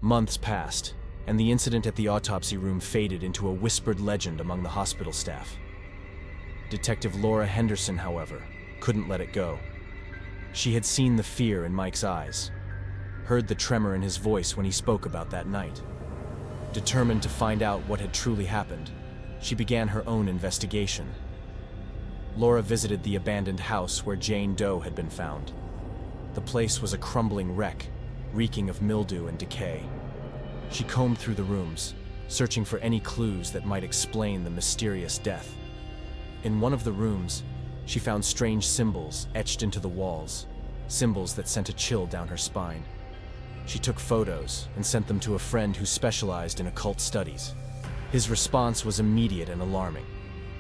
Months passed, and the incident at the autopsy room faded into a whispered legend among the hospital staff. Detective Laura Henderson, however, couldn't let it go. She had seen the fear in Mike's eyes, heard the tremor in his voice when he spoke about that night. Determined to find out what had truly happened, she began her own investigation. Laura visited the abandoned house where Jane Doe had been found. The place was a crumbling wreck, reeking of mildew and decay. She combed through the rooms, searching for any clues that might explain the mysterious death. In one of the rooms, she found strange symbols etched into the walls, symbols that sent a chill down her spine. She took photos and sent them to a friend who specialized in occult studies. His response was immediate and alarming.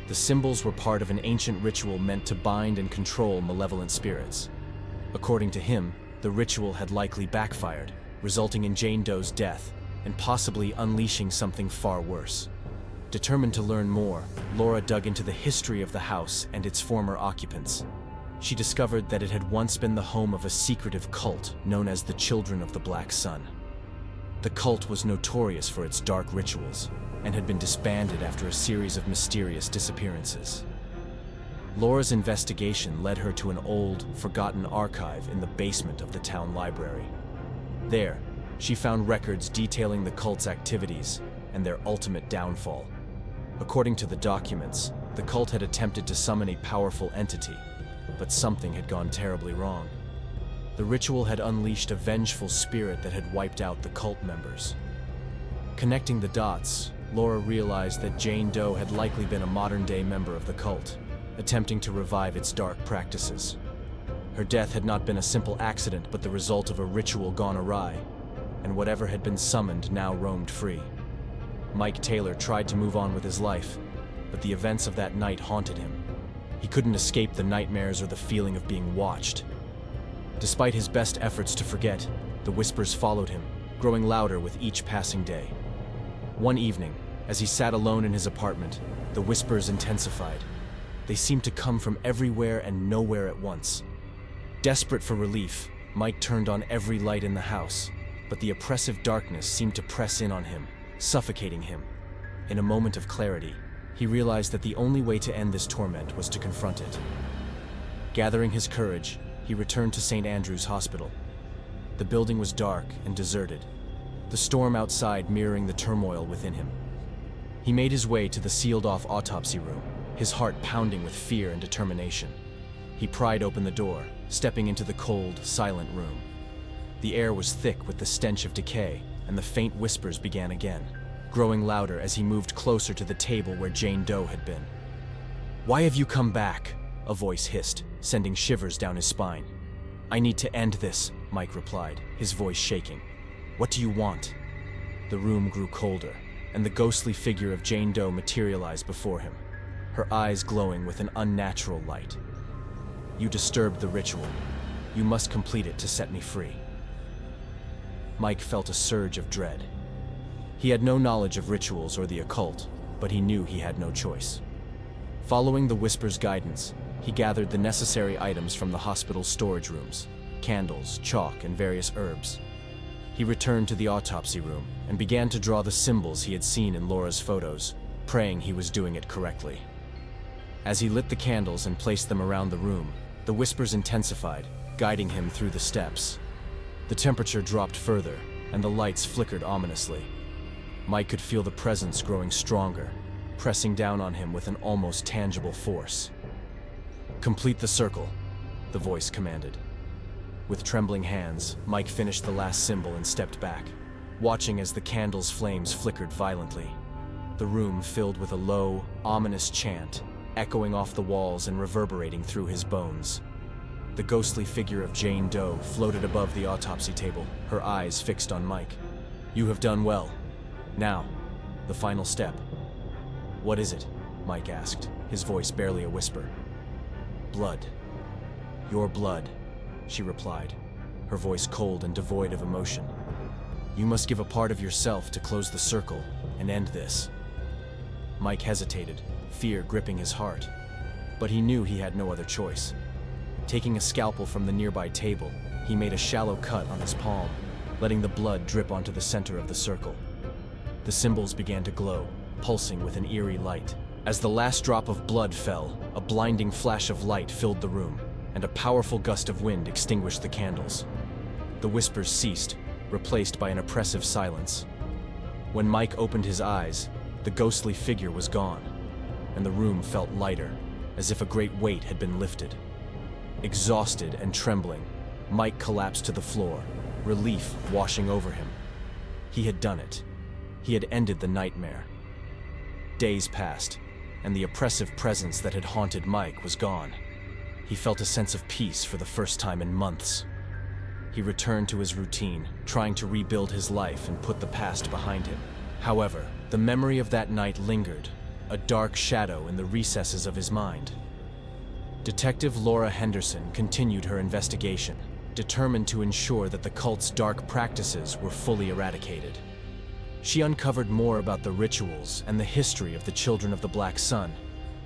The symbols were part of an ancient ritual meant to bind and control malevolent spirits. According to him, the ritual had likely backfired, resulting in Jane Doe's death and possibly unleashing something far worse. Determined to learn more, Laura dug into the history of the house and its former occupants. She discovered that it had once been the home of a secretive cult known as the Children of the Black Sun. The cult was notorious for its dark rituals and had been disbanded after a series of mysterious disappearances. Laura's investigation led her to an old, forgotten archive in the basement of the town library. There, she found records detailing the cult's activities and their ultimate downfall. According to the documents, the cult had attempted to summon a powerful entity, but something had gone terribly wrong. The ritual had unleashed a vengeful spirit that had wiped out the cult members. Connecting the dots, Laura realized that Jane Doe had likely been a modern-day member of the cult, attempting to revive its dark practices. Her death had not been a simple accident, but the result of a ritual gone awry, and whatever had been summoned now roamed free. Mike Taylor tried to move on with his life, but the events of that night haunted him. He couldn't escape the nightmares or the feeling of being watched. Despite his best efforts to forget, the whispers followed him, growing louder with each passing day. One evening, as he sat alone in his apartment, the whispers intensified. They seemed to come from everywhere and nowhere at once. Desperate for relief, Mike turned on every light in the house, but the oppressive darkness seemed to press in on him, suffocating him. In a moment of clarity, he realized that the only way to end this torment was to confront it. Gathering his courage, he returned to St. Andrew's Hospital. The building was dark and deserted, the storm outside mirroring the turmoil within him. He made his way to the sealed-off autopsy room, his heart pounding with fear and determination. He pried open the door, stepping into the cold, silent room. The air was thick with the stench of decay, and the faint whispers began again, growing louder as he moved closer to the table where Jane Doe had been. "Why have you come back?" a voice hissed, sending shivers down his spine. "I need to end this," Mike replied, his voice shaking. "What do you want?" The room grew colder, and the ghostly figure of Jane Doe materialized before him, her eyes glowing with an unnatural light. "You disturbed the ritual. You must complete it to set me free." Mike felt a surge of dread. He had no knowledge of rituals or the occult, but he knew he had no choice. Following the whisper's guidance, he gathered the necessary items from the hospital's storage rooms: candles, chalk, and various herbs. He returned to the autopsy room and began to draw the symbols he had seen in Laura's photos, praying he was doing it correctly. As he lit the candles and placed them around the room, the whispers intensified, guiding him through the steps. The temperature dropped further, and the lights flickered ominously. Mike could feel the presence growing stronger, pressing down on him with an almost tangible force. "Complete the circle," the voice commanded. With trembling hands, Mike finished the last symbol and stepped back, watching as the candle's flames flickered violently. The room filled with a low, ominous chant, echoing off the walls and reverberating through his bones. The ghostly figure of Jane Doe floated above the autopsy table, her eyes fixed on Mike. "You have done well. Now, the final step." "What is it?" Mike asked, his voice barely a whisper. "Blood. Your blood," she replied, her voice cold and devoid of emotion. "You must give a part of yourself to close the circle and end this." Mike hesitated, fear gripping his heart, but he knew he had no other choice. Taking a scalpel from the nearby table, he made a shallow cut on his palm, letting the blood drip onto the center of the circle. The symbols began to glow, pulsing with an eerie light. As the last drop of blood fell, a blinding flash of light filled the room, and a powerful gust of wind extinguished the candles. The whispers ceased, replaced by an oppressive silence. When Mike opened his eyes, the ghostly figure was gone, and the room felt lighter, as if a great weight had been lifted. Exhausted and trembling, Mike collapsed to the floor, relief washing over him. He had done it. He had ended the nightmare. Days passed, and the oppressive presence that had haunted Mike was gone. He felt a sense of peace for the first time in months. He returned to his routine, trying to rebuild his life and put the past behind him. However, the memory of that night lingered, a dark shadow in the recesses of his mind. Detective Laura Henderson continued her investigation, determined to ensure that the cult's dark practices were fully eradicated. She uncovered more about the rituals and the history of the Children of the Black Sun,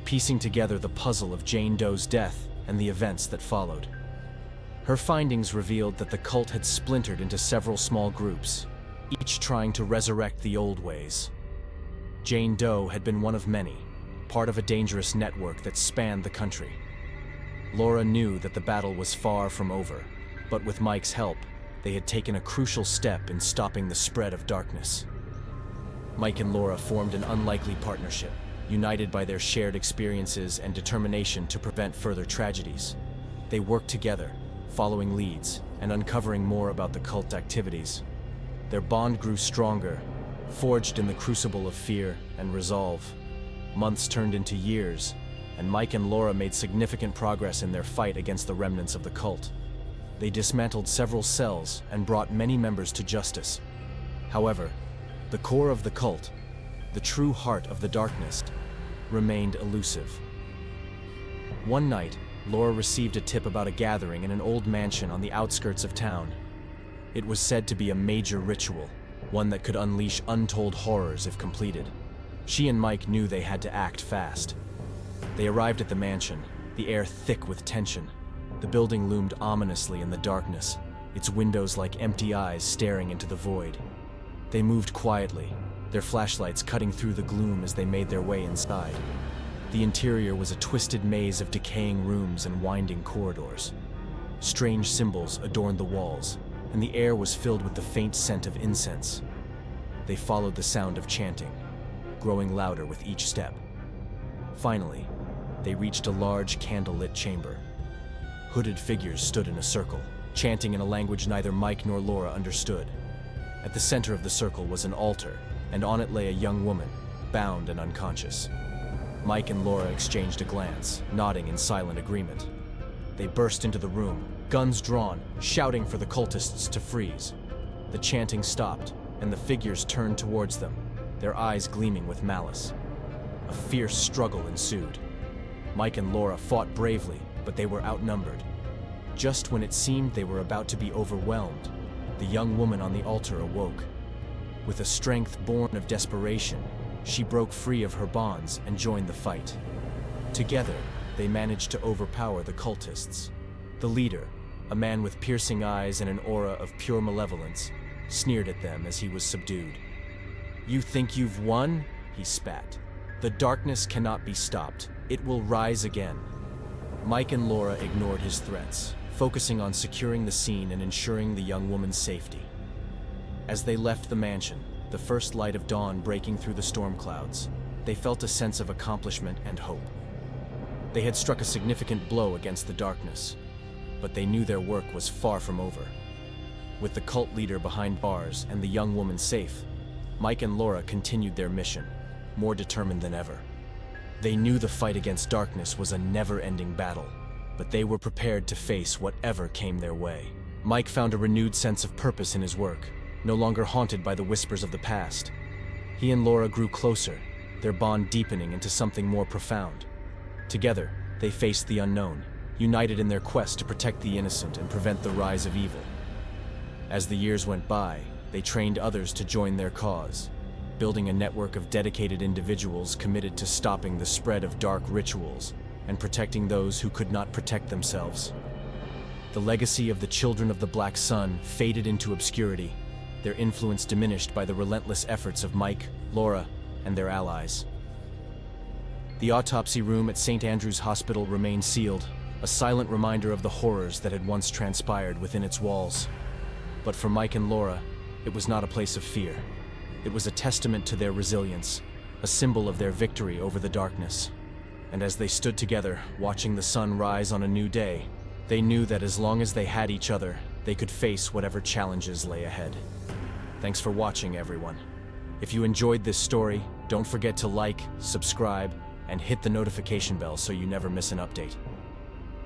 piecing together the puzzle of Jane Doe's death and the events that followed. Her findings revealed that the cult had splintered into several small groups, each trying to resurrect the old ways. Jane Doe had been one of many, part of a dangerous network that spanned the country. Laura knew that the battle was far from over, but with Mike's help, they had taken a crucial step in stopping the spread of darkness. Mike and Laura formed an unlikely partnership, united by their shared experiences and determination to prevent further tragedies. They worked together, following leads and uncovering more about the cult activities. Their bond grew stronger, forged in the crucible of fear and resolve. Months turned into years, and Mike and Laura made significant progress in their fight against the remnants of the cult. They dismantled several cells and brought many members to justice. However, the core of the cult, the true heart of the darkness, remained elusive. One night, Laura received a tip about a gathering in an old mansion on the outskirts of town. It was said to be a major ritual, one that could unleash untold horrors if completed. She and Mike knew they had to act fast. They arrived at the mansion, the air thick with tension. The building loomed ominously in the darkness, its windows like empty eyes staring into the void. They moved quietly, their flashlights cutting through the gloom as they made their way inside. The interior was a twisted maze of decaying rooms and winding corridors. Strange symbols adorned the walls, and the air was filled with the faint scent of incense. They followed the sound of chanting, growing louder with each step. Finally, they reached a large candlelit chamber. Hooded figures stood in a circle, chanting in a language neither Mike nor Laura understood. At the center of the circle was an altar, and on it lay a young woman, bound and unconscious. Mike and Laura exchanged a glance, nodding in silent agreement. They burst into the room, guns drawn, shouting for the cultists to freeze. The chanting stopped, and the figures turned towards them, their eyes gleaming with malice. A fierce struggle ensued. Mike and Laura fought bravely, but they were outnumbered. Just when it seemed they were about to be overwhelmed, the young woman on the altar awoke. With a strength born of desperation, she broke free of her bonds and joined the fight. Together, they managed to overpower the cultists. The leader, a man with piercing eyes and an aura of pure malevolence, sneered at them as he was subdued. "You think you've won?" he spat. "The darkness cannot be stopped. It will rise again." Mike and Laura ignored his threats, focusing on securing the scene and ensuring the young woman's safety. As they left the mansion, the first light of dawn breaking through the storm clouds, they felt a sense of accomplishment and hope. They had struck a significant blow against the darkness, but they knew their work was far from over. With the cult leader behind bars and the young woman safe, Mike and Laura continued their mission, more determined than ever. They knew the fight against darkness was a never-ending battle, but they were prepared to face whatever came their way. Mike found a renewed sense of purpose in his work, no longer haunted by the whispers of the past. He and Laura grew closer, their bond deepening into something more profound. Together, they faced the unknown, united in their quest to protect the innocent and prevent the rise of evil. As the years went by, they trained others to join their cause, building a network of dedicated individuals committed to stopping the spread of dark rituals and protecting those who could not protect themselves. The legacy of the Children of the Black Sun faded into obscurity, their influence diminished by the relentless efforts of Mike, Laura, and their allies. The autopsy room at St. Andrew's Hospital remained sealed, a silent reminder of the horrors that had once transpired within its walls. But for Mike and Laura, it was not a place of fear. It was a testament to their resilience, a symbol of their victory over the darkness. And as they stood together, watching the sun rise on a new day, they knew that as long as they had each other, they could face whatever challenges lay ahead. Thanks for watching, everyone. If you enjoyed this story, don't forget to like, subscribe, and hit the notification bell so you never miss an update.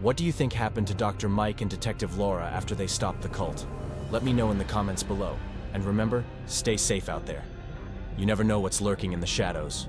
What do you think happened to Dr. Mike and Detective Laura after they stopped the cult? Let me know in the comments below. And remember, stay safe out there. You never know what's lurking in the shadows.